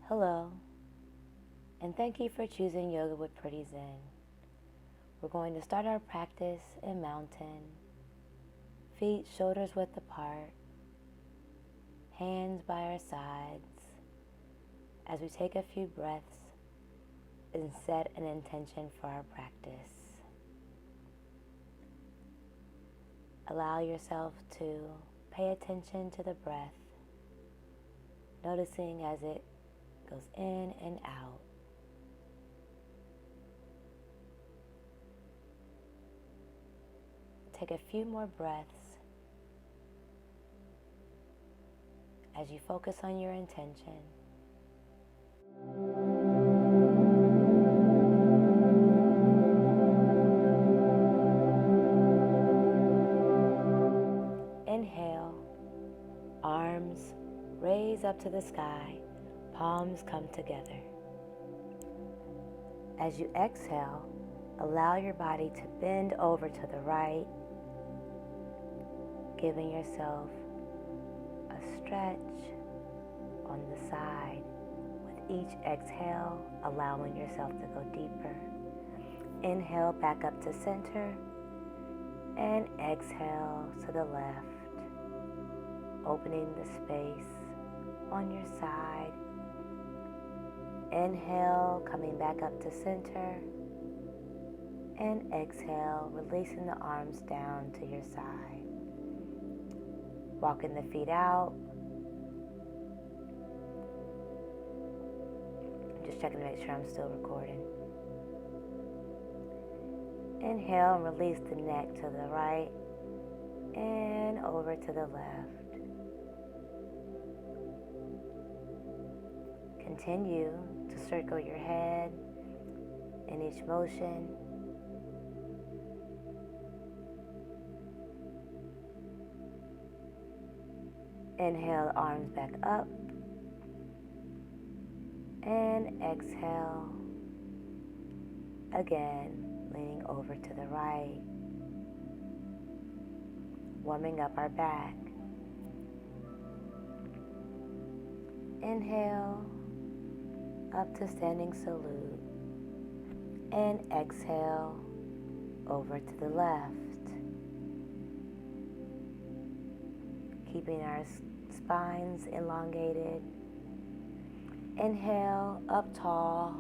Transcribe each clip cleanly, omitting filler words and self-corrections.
Hello, and thank you for choosing Yoga with Pretty Zen. We're going to start our practice in mountain, feet shoulders width apart, hands by our sides, as we take a few breaths and set an intention for our practice. Allow yourself to pay attention to the breath, noticing as it goes in and out. Take a few more breaths as you focus on your intention. Inhale, arms raise up to the sky, palms come together. As you exhale, allow your body to bend over to the right, giving yourself a stretch on the side. With each exhale, allowing yourself to go deeper. Inhale back up to center and exhale to the left, opening the space on your side. Inhale, coming back up to center, and exhale, releasing the arms down to your side. Walking the feet out. Just checking to make sure I'm still recording. Inhale and release the neck to the right and over to the left. Continue to circle your head in each motion. Inhale, arms back up. And exhale, again, leaning over to the right, warming up our back. Inhale, up to standing salute, and exhale, over to the left. Keeping our spines elongated. Inhale, up tall,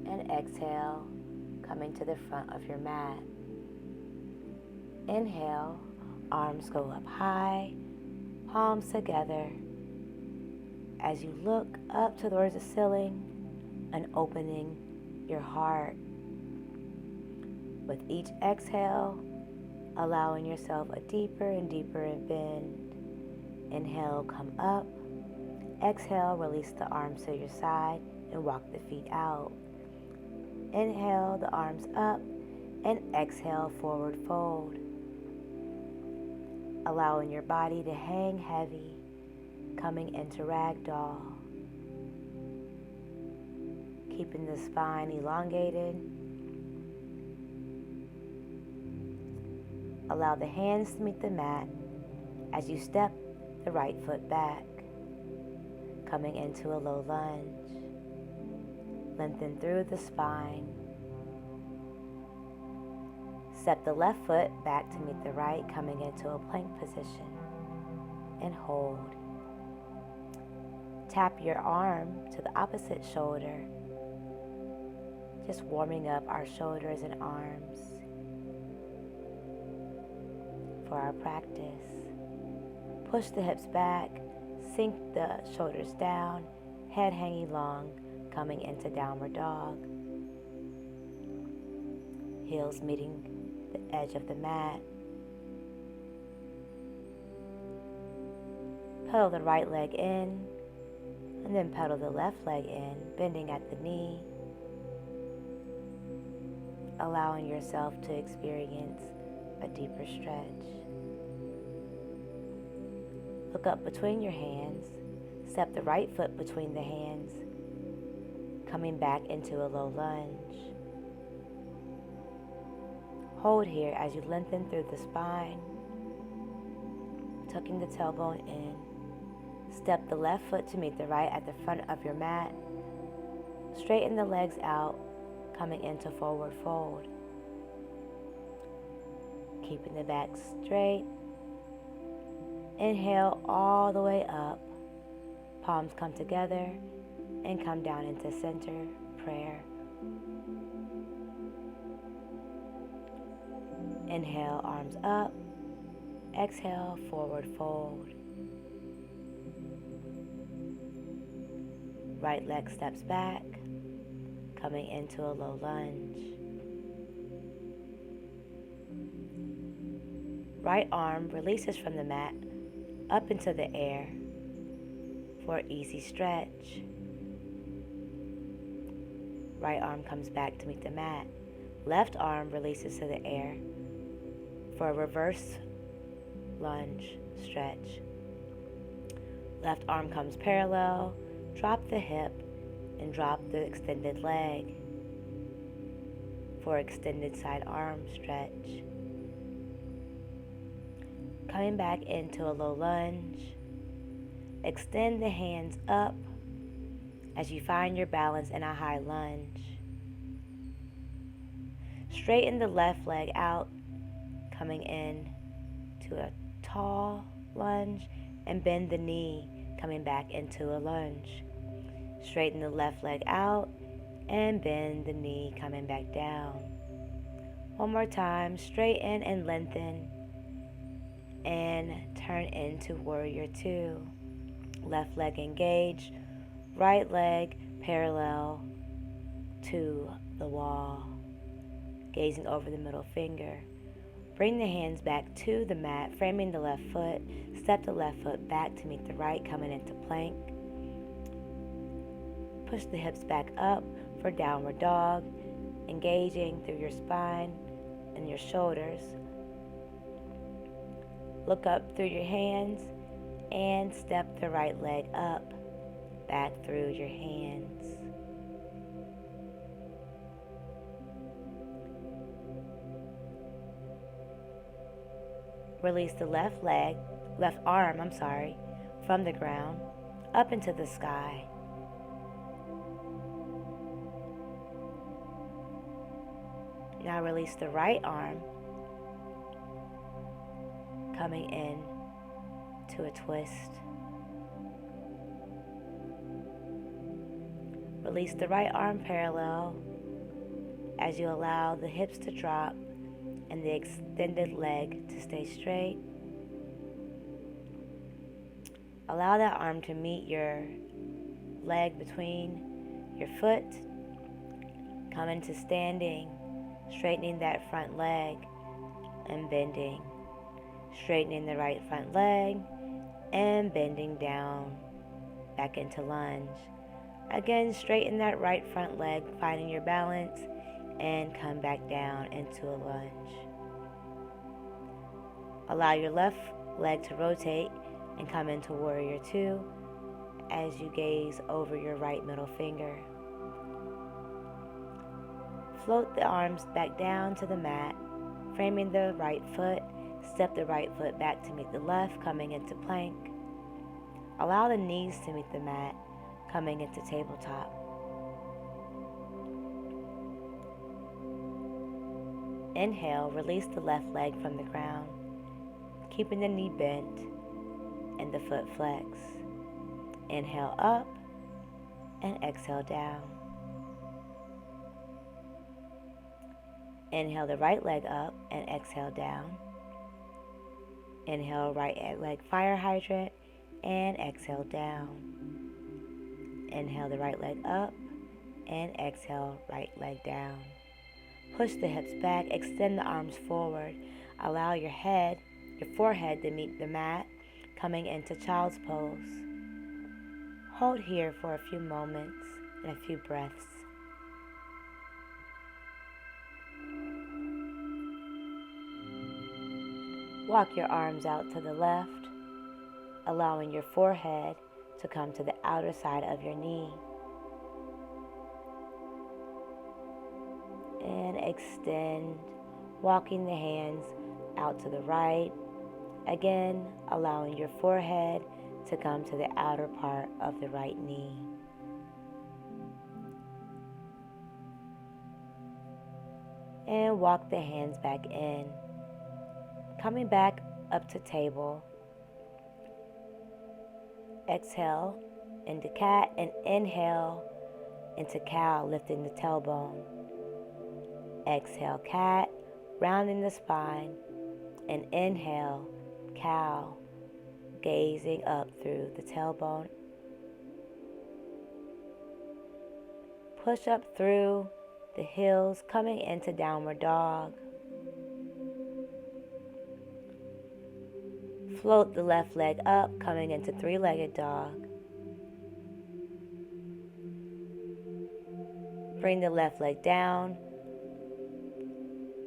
and exhale, coming to the front of your mat. Inhale, arms go up high, palms together. As you look up towards the ceiling and opening your heart. With each exhale, allowing yourself a deeper and deeper bend. Inhale, come up. Exhale, release the arms to your side and walk the feet out. Inhale, the arms up, and exhale, forward fold. Allowing your body to hang heavy, coming into ragdoll. Keeping the spine elongated. Allow the hands to meet the mat as you step the right foot back, coming into a low lunge. Lengthen through the spine. Step the left foot back to meet the right, coming into a plank position, and hold. Tap your arm to the opposite shoulder, just warming up our shoulders and arms for our practice. Push the hips back, sink the shoulders down, head hanging long, coming into downward dog. Heels meeting the edge of the mat. Pedal the right leg in, and then pedal the left leg in, bending at the knee, allowing yourself to experience a deeper stretch. Look up between your hands, step the right foot between the hands, coming back into a low lunge. Hold here as you lengthen through the spine, tucking the tailbone in, Step the left foot to meet the right at the front of your mat. Straighten the legs out, coming into forward fold. Keeping the back straight. Inhale all the way up. Palms come together and come down into center prayer. Inhale, arms up. Exhale, forward fold. Right leg steps back, coming into a low lunge. Right arm releases from the mat up into the air for an easy stretch. Right arm comes back to meet the mat. Left arm releases to the air for a reverse lunge stretch. Left arm comes parallel. Drop the hip and drop the extended leg for extended side arm stretch. Coming back into a low lunge. Extend the hands up as you find your balance in a high lunge. Straighten the left leg out, coming in to a tall lunge, and bend the knee, coming back into a lunge. Straighten the left leg out and bend the knee, coming back down. One more time, straighten and lengthen and turn into warrior two. Left leg engaged, right leg parallel to the wall, gazing over the middle finger. Bring the hands back to the mat, framing the left foot. Step the left foot back to meet the right, coming into plank. Push the hips back up for downward dog, engaging through your spine and your shoulders. Look up through your hands and step the right leg up, back through your hands. Release the left arm, from the ground up into the sky. Now release the right arm, coming in to a twist. Release the right arm parallel as you allow the hips to drop and the extended leg to stay straight. Allow that arm to meet your leg between your foot. Come into standing, straightening that front leg and bending. Straightening the right front leg and bending down, back into lunge. Again, straighten that right front leg, finding your balance, and come back down into a lunge. Allow your left leg to rotate and come into warrior two as you gaze over your right middle finger. Float the arms back down to the mat, framing the right foot. Step the right foot back to meet the left, coming into plank. Allow the knees to meet the mat, coming into tabletop. Inhale, release the left leg from the ground, keeping the knee bent and the foot flexed. Inhale up and exhale down. Inhale the right leg up and exhale down. Inhale right leg fire hydrant and exhale down. Inhale the right leg up and exhale right leg down. Push the hips back, extend the arms forward. Allow your forehead to meet the mat, coming into child's pose. Hold here for a few moments and a few breaths. Walk your arms out to the left, allowing your forehead to come to the outer side of your knee. And extend, walking the hands out to the right. Again, allowing your forehead to come to the outer part of the right knee. And walk the hands back in, coming back up to table. Exhale into cat and inhale into cow, lifting the tailbone. Exhale, cat, rounding the spine, and inhale, cow, gazing up through the tailbone. Push up through the heels, coming into downward dog. Float the left leg up, coming into three-legged dog. Bring the left leg down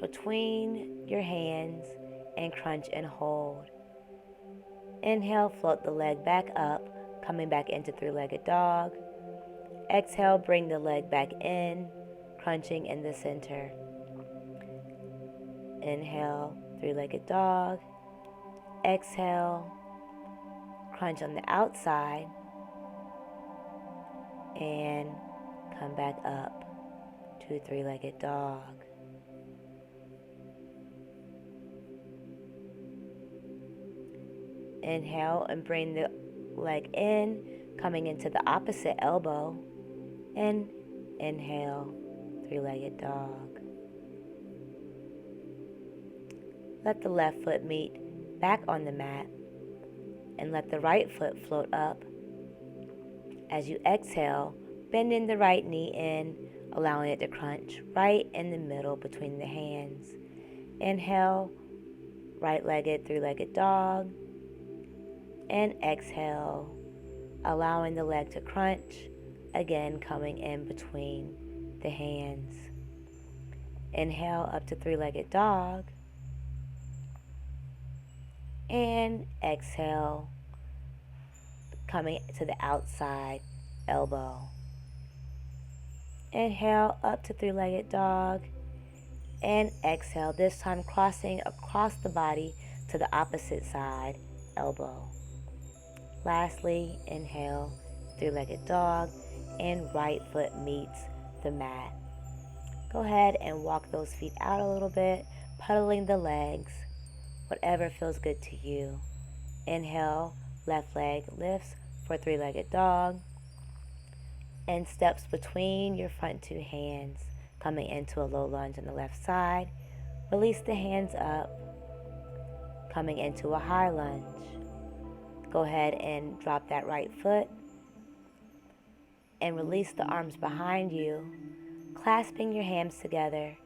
between your hands and crunch and hold. Inhale, float the leg back up, coming back into three-legged dog. Exhale, bring the leg back in, crunching in the center. Inhale, three-legged dog. Exhale, crunch on the outside, and come back up to three-legged dog. Inhale and bring the leg in, coming into the opposite elbow, and inhale, three-legged dog. Let the left foot meet back on the mat, and let the right foot float up. As you exhale, bending the right knee in, allowing it to crunch right in the middle between the hands. Inhale, right-legged, three-legged dog, and exhale, allowing the leg to crunch, again coming in between the hands. Inhale up to three-legged dog, and exhale, coming to the outside elbow. Inhale up to three-legged dog, and exhale, this time crossing across the body to the opposite side elbow. Lastly, inhale, three-legged dog, and right foot meets the mat. Go ahead and walk those feet out a little bit, pedaling the legs, whatever feels good to you. Inhale, left leg lifts for three-legged dog, and steps between your front two hands, coming into a low lunge on the left side. Release the hands up, coming into a high lunge. Go ahead and drop that right foot and release the arms behind you, clasping your hands together,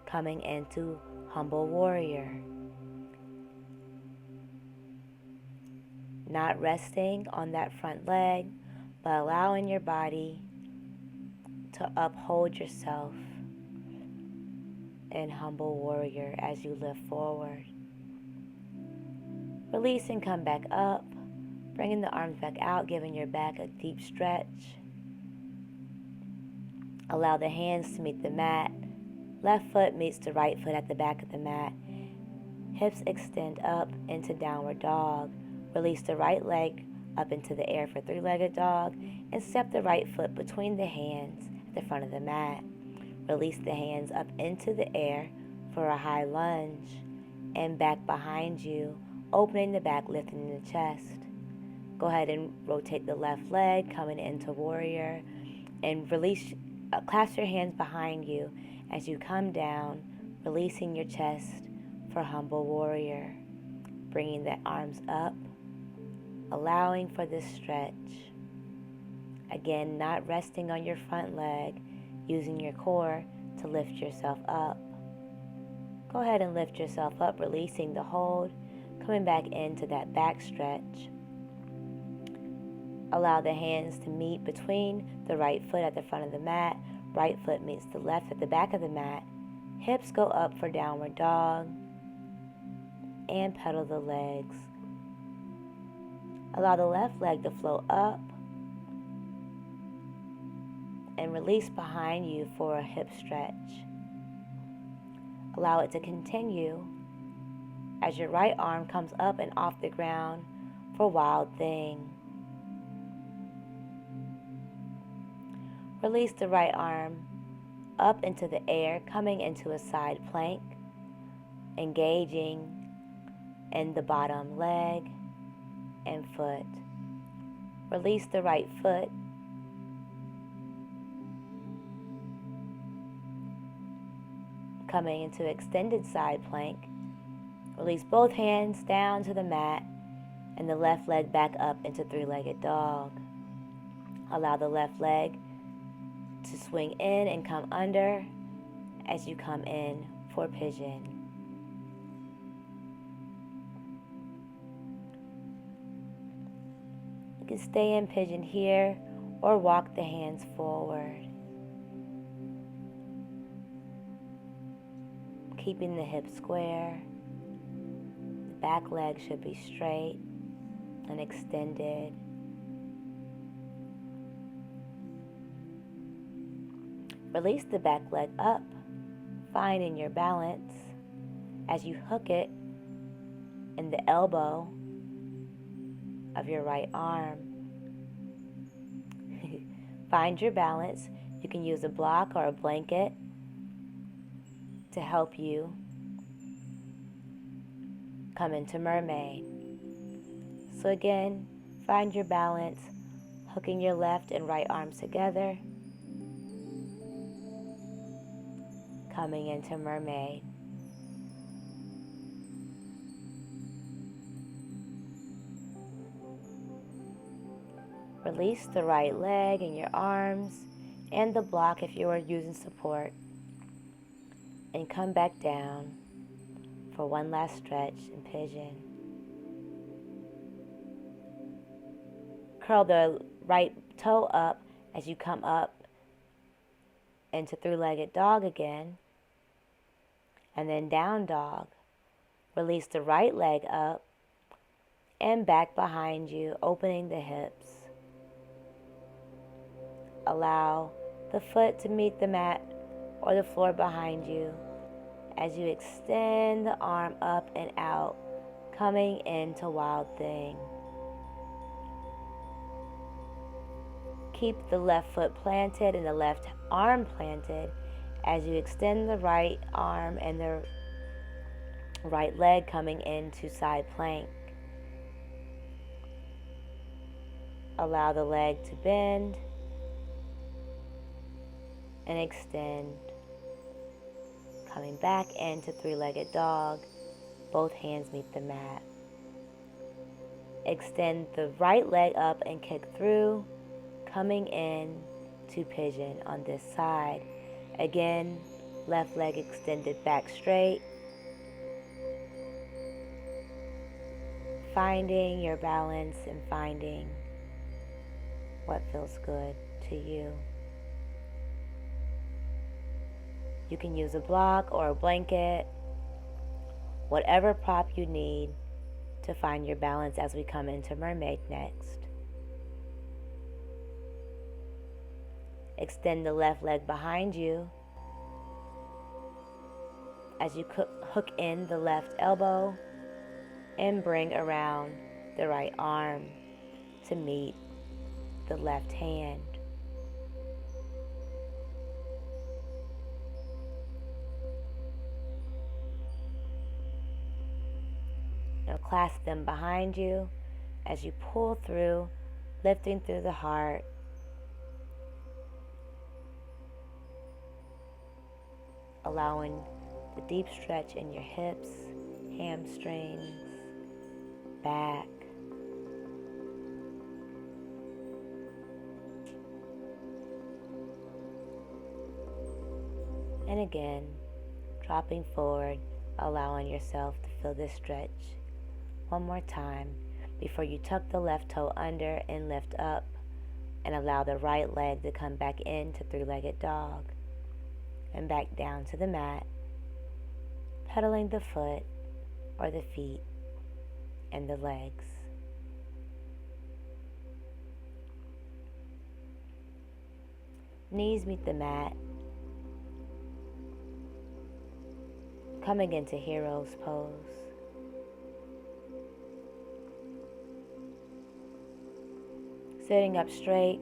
coming into humble warrior. Not resting on that front leg, but allowing your body to uphold yourself in humble warrior as you lift forward. Release and come back up, bringing the arms back out, giving your back a deep stretch. Allow the hands to meet the mat. Left foot meets the right foot at the back of the mat. Hips extend up into downward dog. Release the right leg up into the air for three-legged dog, and step the right foot between the hands at the front of the mat. Release the hands up into the air for a high lunge, and back behind you, opening the back, lifting the chest. Go ahead and rotate the left leg, coming into warrior, and release. Clasp your hands behind you as you come down, releasing your chest for humble warrior. Bringing the arms up, allowing for this stretch. Again, not resting on your front leg, using your core to lift yourself up. Go ahead and lift yourself up, releasing the hold, coming back into that back stretch. Allow the hands to meet between the right foot at the front of the mat. Right foot meets the left at the back of the mat. Hips go up for downward dog. And pedal the legs. Allow the left leg to float up. And release behind you for a hip stretch. Allow it to continue as your right arm comes up and off the ground, for Wild Thing. Release the right arm up into the air, coming into a side plank, engaging in the bottom leg and foot. Release the right foot, coming into extended side plank. Release both hands down to the mat and the left leg back up into three-legged dog. Allow the left leg to swing in and come under as you come in for pigeon. You can stay in pigeon here or walk the hands forward, keeping the hips square. The back leg should be straight and extended. Release the back leg up, finding your balance as you hook it in the elbow of your right arm. Find your balance. You can use a block or a blanket to help you come into mermaid. So again, find your balance, hooking your left and right arms together, coming into mermaid. Release the right leg and your arms and the block if you are using support, and come back down for one last stretch in pigeon. Curl the right toe up as you come up into three-legged dog again, and then down dog. Release the right leg up and back behind you, opening the hips. Allow the foot to meet the mat or the floor behind you as you extend the arm up and out, coming into Wild Thing. Keep the left foot planted and the left arm planted as you extend the right arm and the right leg coming into side plank. Allow the leg to bend and extend, coming back into three-legged dog. Both hands meet the mat. Extend the right leg up and kick through, coming in to pigeon on this side. Again, left leg extended back straight. Finding your balance and finding what feels good to you. You can use a block or a blanket, whatever prop you need to find your balance as we come into mermaid next. Extend the left leg behind you as you hook in the left elbow and bring around the right arm to meet the left hand. Now clasp them behind you as you pull through, lifting through the heart. Allowing the deep stretch in your hips, hamstrings, back. And again, dropping forward, allowing yourself to feel this stretch one more time before you tuck the left toe under and lift up and allow the right leg to come back into three-legged dog and back down to the mat, pedaling the foot or the feet and the legs. Knees meet the mat, coming into hero's pose. Sitting up straight.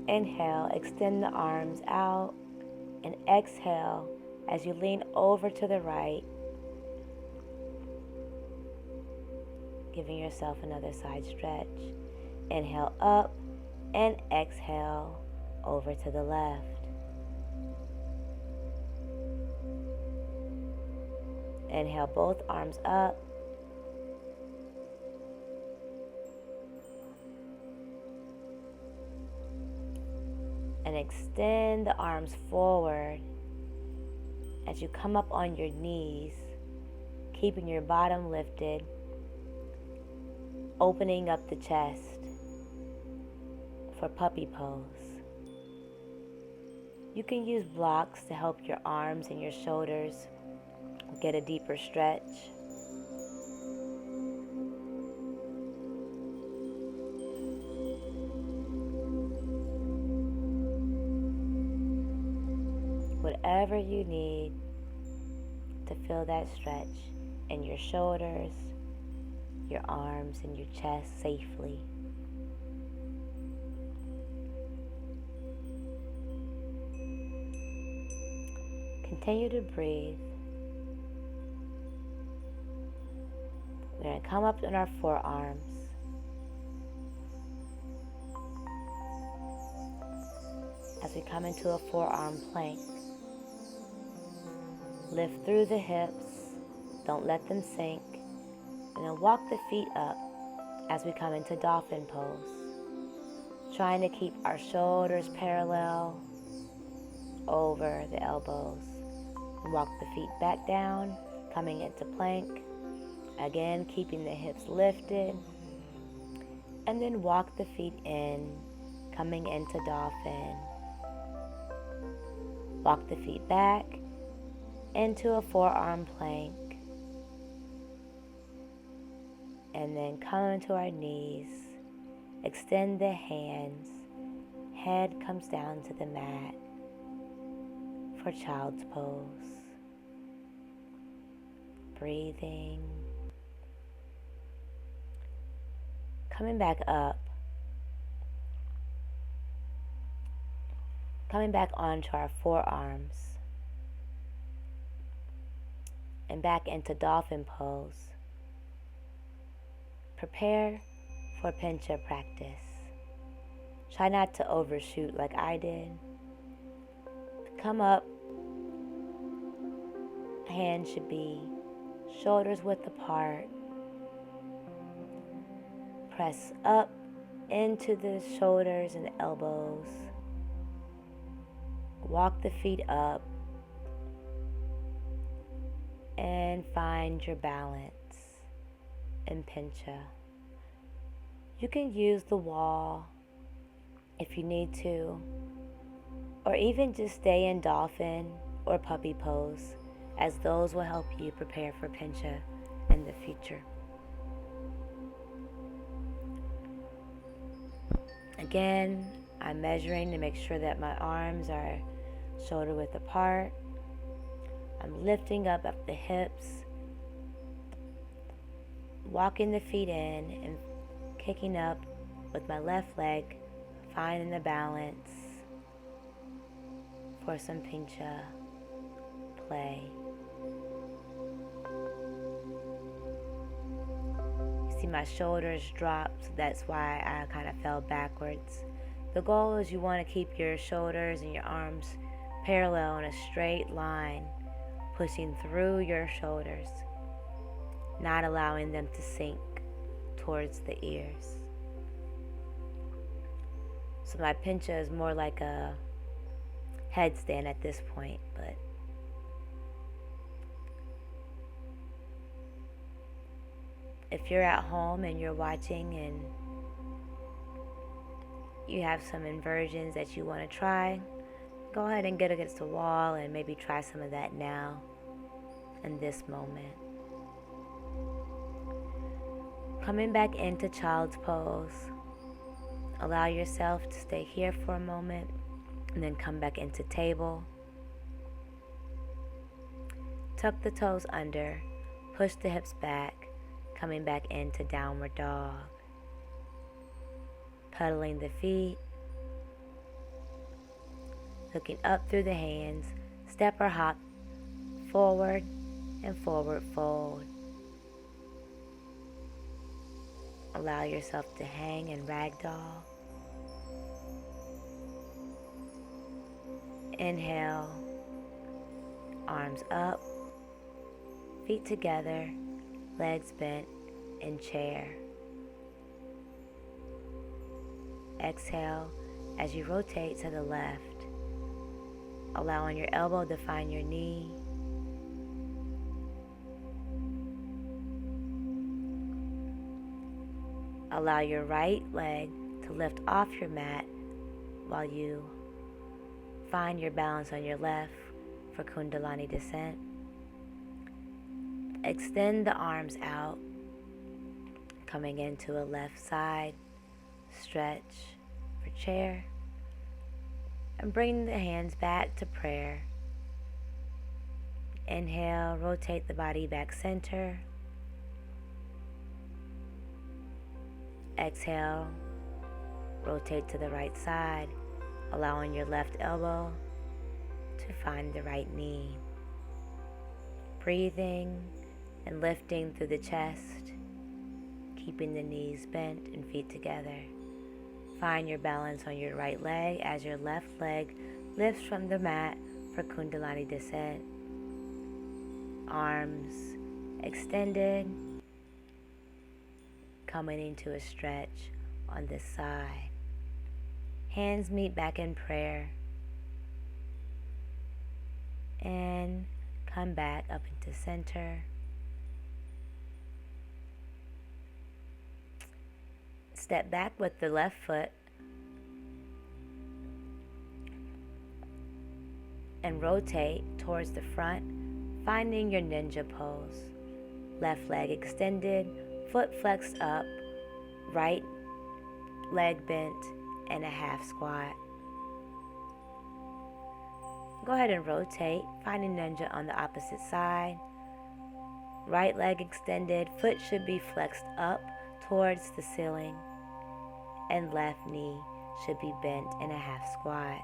Inhale, extend the arms out, and exhale as you lean over to the right, giving yourself another side stretch. Inhale up and exhale over to the left. Inhale both arms up. And extend the arms forward as you come up on your knees, keeping your bottom lifted, opening up the chest for puppy pose. You can use blocks to help your arms and your shoulders get a deeper stretch. Whatever you need to feel that stretch in your shoulders, your arms, and your chest safely. Continue to breathe. We're going to come up on our forearms. As we come into a forearm plank. Lift through the hips, don't let them sink, and then walk the feet up as we come into dolphin pose. Trying to keep our shoulders parallel over the elbows. Walk the feet back down, coming into plank. Again, keeping the hips lifted. And then walk the feet in, coming into dolphin. Walk the feet back into a forearm plank, and then come into our knees, extend the hands, head comes down to the mat for child's pose. Breathing, coming back up, coming back onto our forearms, and back into dolphin pose. Prepare for pincha practice. Try not to overshoot like I did. Come up. Hands should be shoulders width apart. Press up into the shoulders and elbows. Walk the feet up. And find your balance in pincha. You can use the wall if you need to, or even just stay in dolphin or puppy pose, as those will help you prepare for pincha in the future. Again, I'm measuring to make sure that my arms are shoulder width apart. I'm lifting up the hips, walking the feet in and kicking up with my left leg, finding the balance for some pincha play. You see my shoulders drop, so that's why I kind of fell backwards. The goal is you want to keep your shoulders and your arms parallel in a straight line, pushing through your shoulders, not allowing them to sink towards the ears. So my pincha is more like a headstand at this point, but if you're at home and you're watching and you have some inversions that you want to try, go ahead and get against the wall and maybe try some of that now in this moment. Coming back into child's pose. Allow yourself to stay here for a moment and then come back into table. Tuck the toes under, push the hips back, coming back into downward dog. Cuddling the feet, looking up through the hands, step or hop forward and forward fold. Allow yourself to hang and ragdoll. Inhale, arms up, feet together, legs bent in chair. Exhale as you rotate to the left, allowing your elbow to find your knee. Allow your right leg to lift off your mat while you find your balance on your left for Kundalini descent. Extend the arms out, coming into a left side stretch for chair, and bring the hands back to prayer. Inhale, rotate the body back center. Exhale, rotate to the right side, allowing your left elbow to find the right knee. Breathing and lifting through the chest, keeping the knees bent and feet together. Find your balance on your right leg as your left leg lifts from the mat for Kundalini descent. Arms extended, coming into a stretch on this side. Hands meet back in prayer. And come back up into center. Step back with the left foot and rotate towards the front, finding your ninja pose. Left leg extended, foot flexed up, right leg bent, and a half squat. Go ahead and rotate, finding ninja on the opposite side. Right leg extended, foot should be flexed up towards the ceiling, and left knee should be bent in a half squat.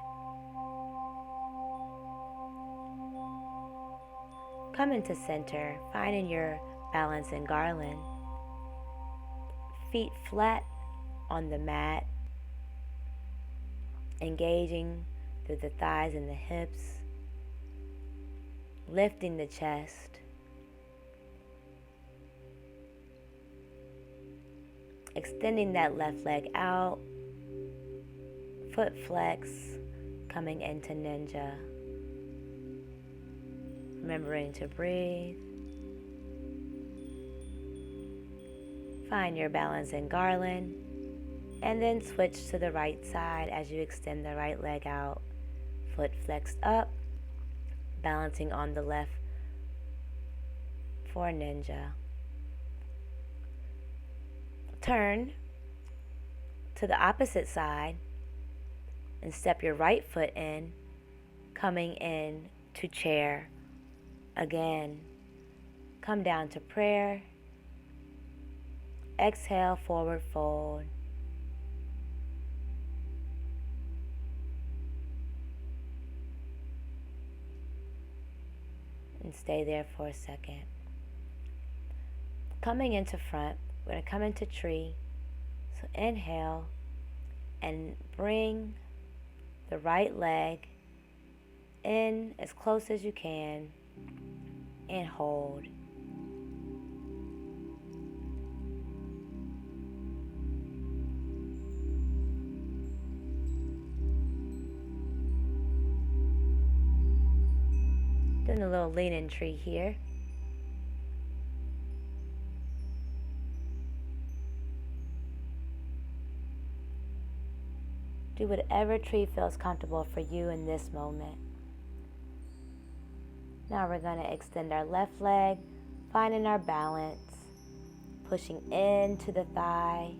Come into center, finding your balance in garland. Feet flat on the mat, engaging through the thighs and the hips, lifting the chest, extending that left leg out, foot flex, coming into ninja. Remembering to breathe. Find your balance in garland, and then switch to the right side as you extend the right leg out, foot flexed up, balancing on the left for ninja. Turn to the opposite side and step your right foot in, coming in to chair. Again, come down to prayer. Exhale, forward fold. And stay there for a second. Coming into front, we're going to come into tree. So inhale and bring the right leg in as close as you can and hold. Doing a little lean-in tree here. Do whatever tree feels comfortable for you in this moment. Now we're going to extend our left leg, finding our balance, pushing into the thigh.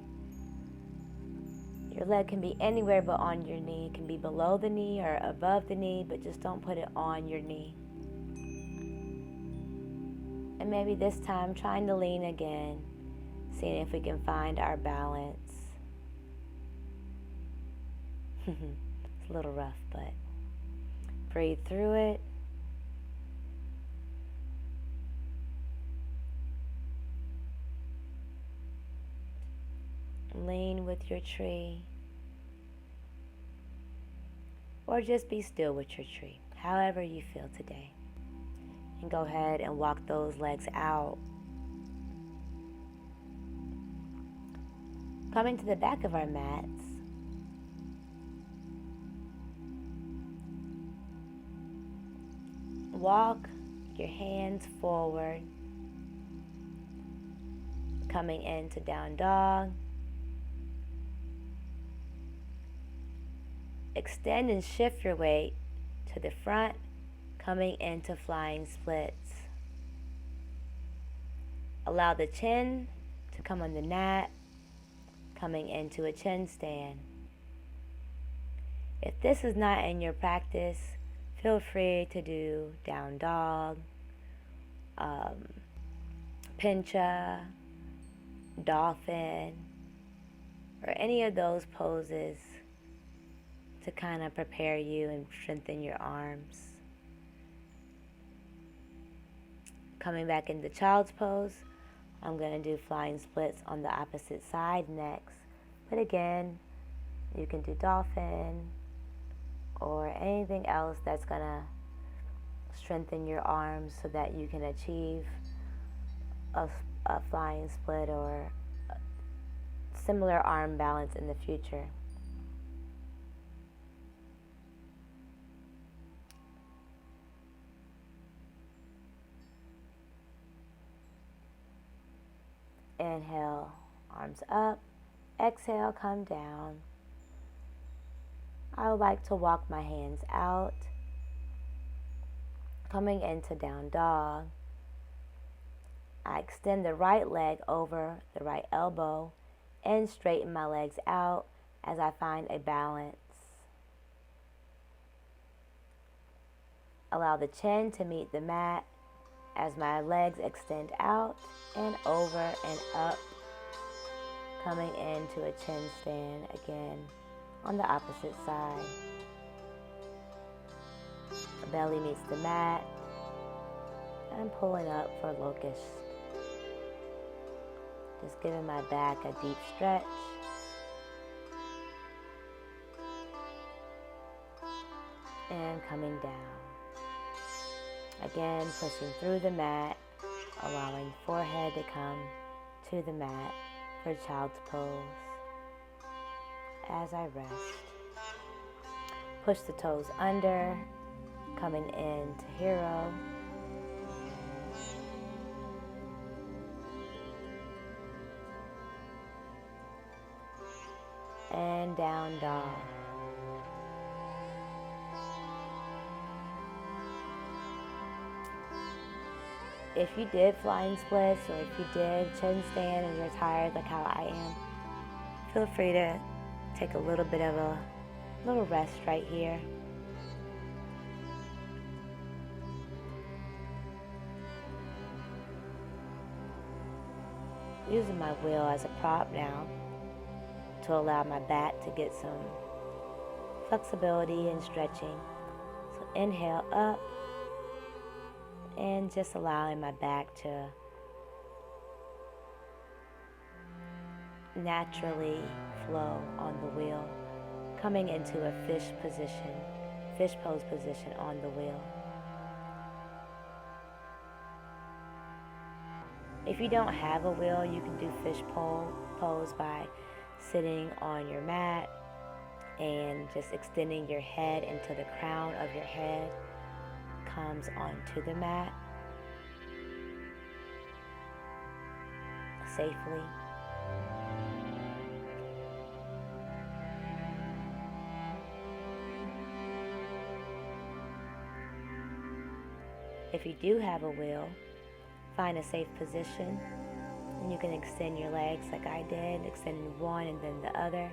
Your leg can be anywhere but on your knee. It can be below the knee or above the knee, but just don't put it on your knee. And maybe this time trying to lean again, seeing if we can find our balance. It's a little rough, but breathe through it. Lean with your tree. Or just be still with your tree, however you feel today. And go ahead and walk those legs out. Coming to the back of our mats, walk your hands forward, coming into down dog. Extend and shift your weight to the front, coming into flying splits. Allow the chin to come on the mat, coming into a chin stand. If this is not in your practice, feel free to do down dog, pincha, dolphin, or any of those poses to kind of prepare you and strengthen your arms. Coming back into child's pose, I'm going to do flying splits on the opposite side next. But again, you can do dolphin or anything else that's going to strengthen your arms so that you can achieve a flying split or similar arm balance in the future. Inhale, arms up. Exhale, come down. I would like to walk my hands out, coming into down dog. I extend the right leg over the right elbow and straighten my legs out as I find a balance. Allow the chin to meet the mat as my legs extend out and over and up, coming into a chin stand again on the opposite side. The belly meets the mat and pulling up for locust. Just giving my back a deep stretch. And coming down. Again, pushing through the mat, allowing forehead to come to the mat for child's pose. As I rest, push the toes under, coming into hero. And down dog. If you did flying splits or if you did chin stand and you're tired like how I am, feel free to take a little bit of a little rest right here. Using my wheel as a prop now to allow my back to get some flexibility and stretching. So inhale up. And just allowing my back to naturally flow on the wheel, coming into a fish pose position on the wheel. If you don't have a wheel, you can do fish pose by sitting on your mat and just extending your head until the crown of your head comes onto the mat safely. If you do have a wheel, find a safe position and you can extend your legs like I did, extending one and then the other,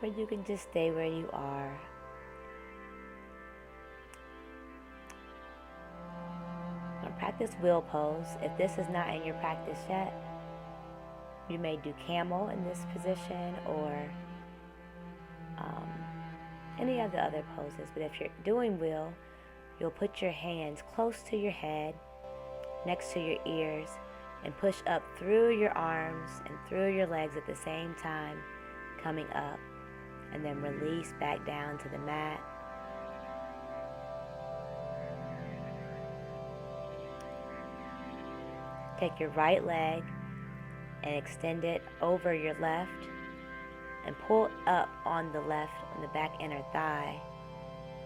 or you can just stay where you are. Practice wheel pose. If this is not in your practice yet, you may do camel in this position or um, any of the other poses. But if you're doing wheel, you'll put your hands close to your head, next to your ears, and push up through your arms and through your legs at the same time, coming up, and then release back down to the mat. Take your right leg and extend it over your left and pull up on the left, on the back inner thigh,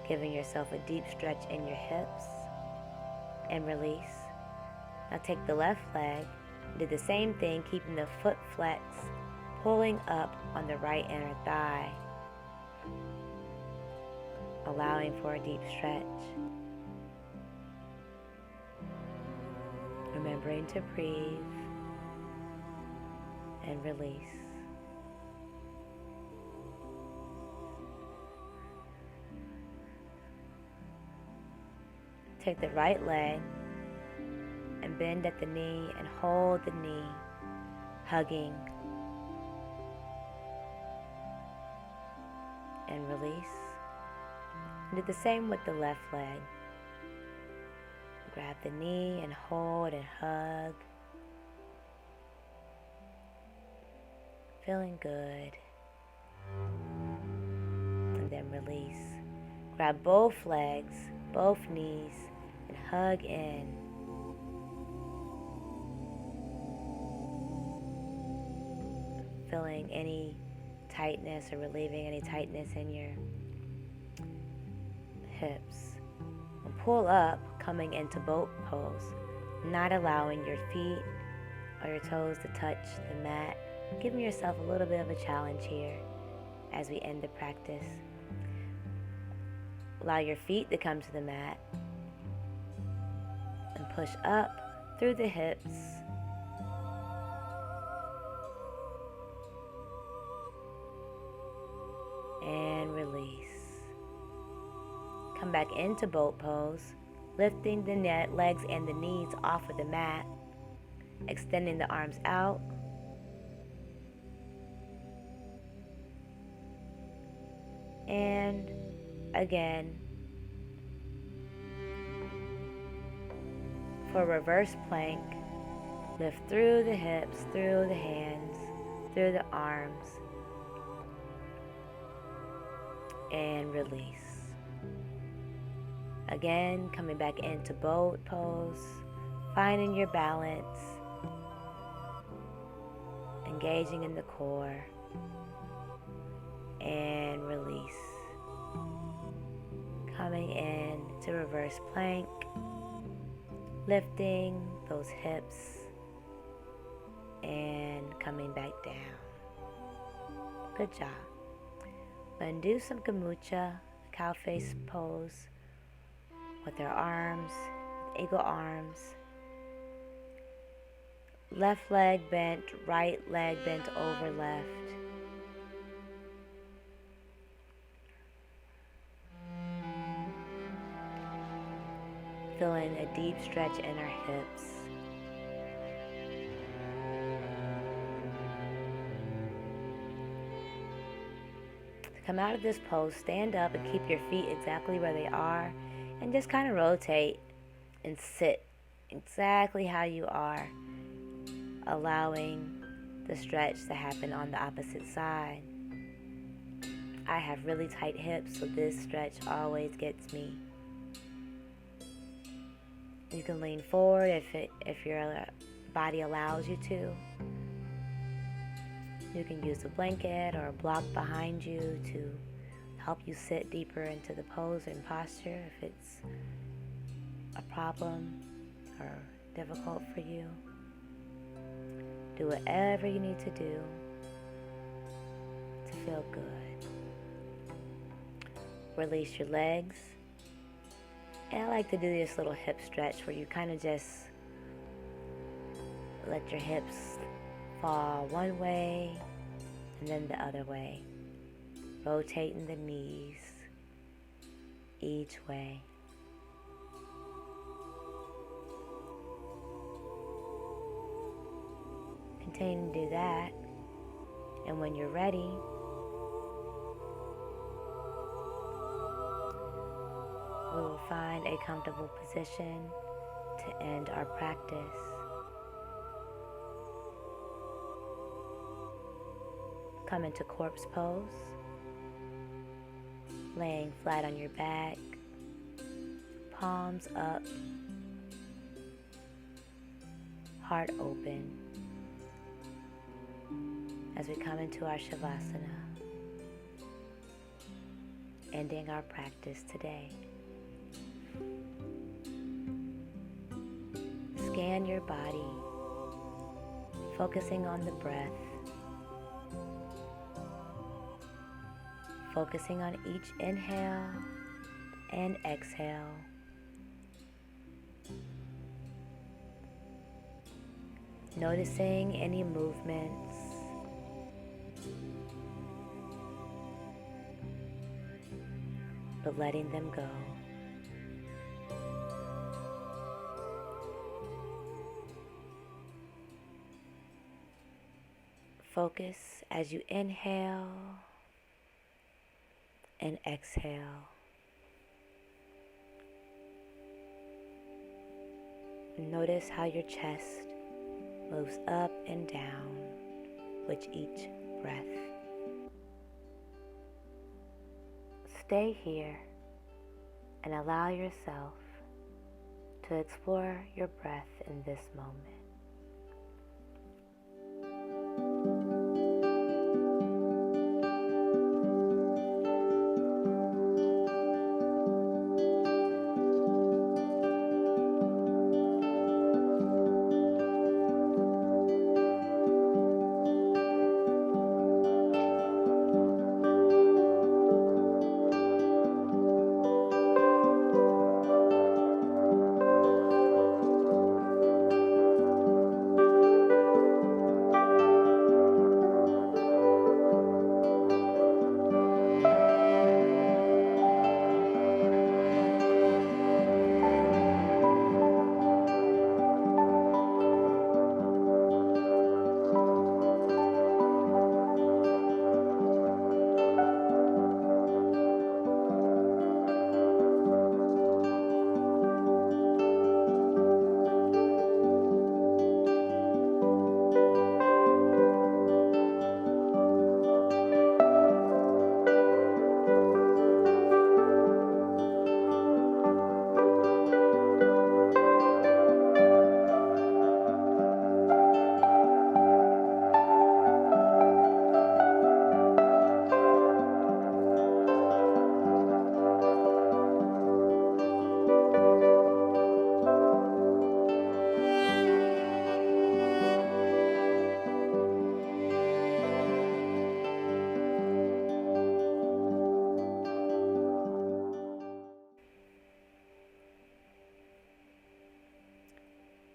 giving yourself a deep stretch in your hips, and release. Now take the left leg, do the same thing, keeping the foot flex, pulling up on the right inner thigh, allowing for a deep stretch. Remembering to breathe and release. Take the right leg and bend at the knee and hold the knee, hugging, and release. And do the same with the left leg. Grab the knee and hold and hug. Feeling good. And then release. Grab both legs, both knees, and hug in. Feeling any tightness or relieving any tightness in your hips. And pull up, coming into boat pose, not allowing your feet or your toes to touch the mat. Giving yourself a little bit of a challenge here as we end the practice. Allow your feet to come to the mat and push up through the hips. And release. Come back into boat pose, lifting the legs and the knees off of the mat, extending the arms out. And again, for reverse plank, lift through the hips, through the hands, through the arms, and release. Again, coming back into boat pose, finding your balance, engaging in the core, and release. Coming in to reverse plank, lifting those hips, and coming back down. Good job. Then do some Gamucha, cow face pose, with our arms, eagle arms. Left leg bent, right leg bent over left. Feeling a deep stretch in our hips. To come out of this pose, stand up and keep your feet exactly where they are, and just kind of rotate and sit exactly how you are, allowing the stretch to happen on the opposite side. I have really tight hips, so this stretch always gets me. You can lean forward if your body allows you to. You can use a blanket or a block behind you to help you sit deeper into the pose and posture if it's a problem or difficult for you. Do whatever you need to do to feel good. Release your legs. And I like to do this little hip stretch where you kind of just let your hips fall one way and then the other way, rotating the knees each way. Continue to do that, and when you're ready, find a comfortable position to end our practice. Come into corpse pose, laying flat on your back, palms up, heart open, as we come into our Shavasana, ending our practice today. Scan your body, focusing on the breath, focusing on each inhale and exhale. Noticing any movements, but letting them go. Focus as you inhale and exhale. Notice how your chest moves up and down with each breath. Stay here and allow yourself to explore your breath in this moment.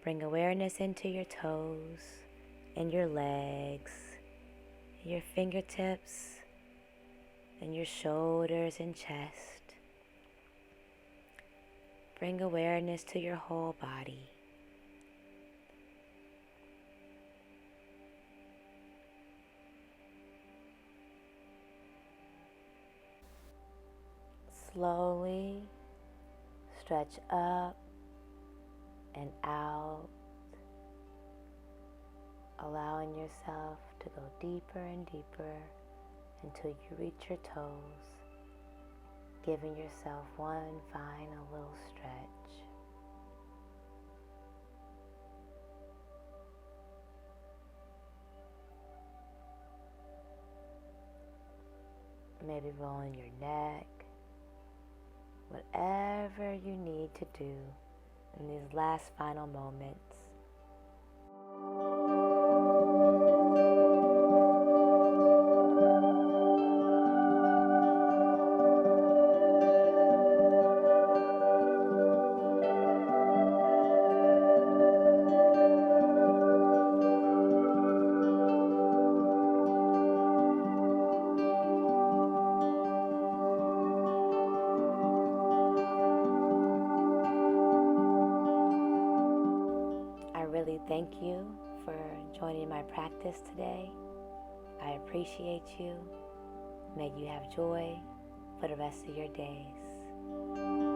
Bring awareness into your toes and your legs, your fingertips, and your shoulders and chest. Bring awareness to your whole body. Slowly stretch up and out, allowing yourself to go deeper and deeper until you reach your toes, giving yourself one final little stretch. Maybe rolling your neck, whatever you need to do in these last final moments. Thank you for joining my practice today. I appreciate you. May you have joy for the rest of your days.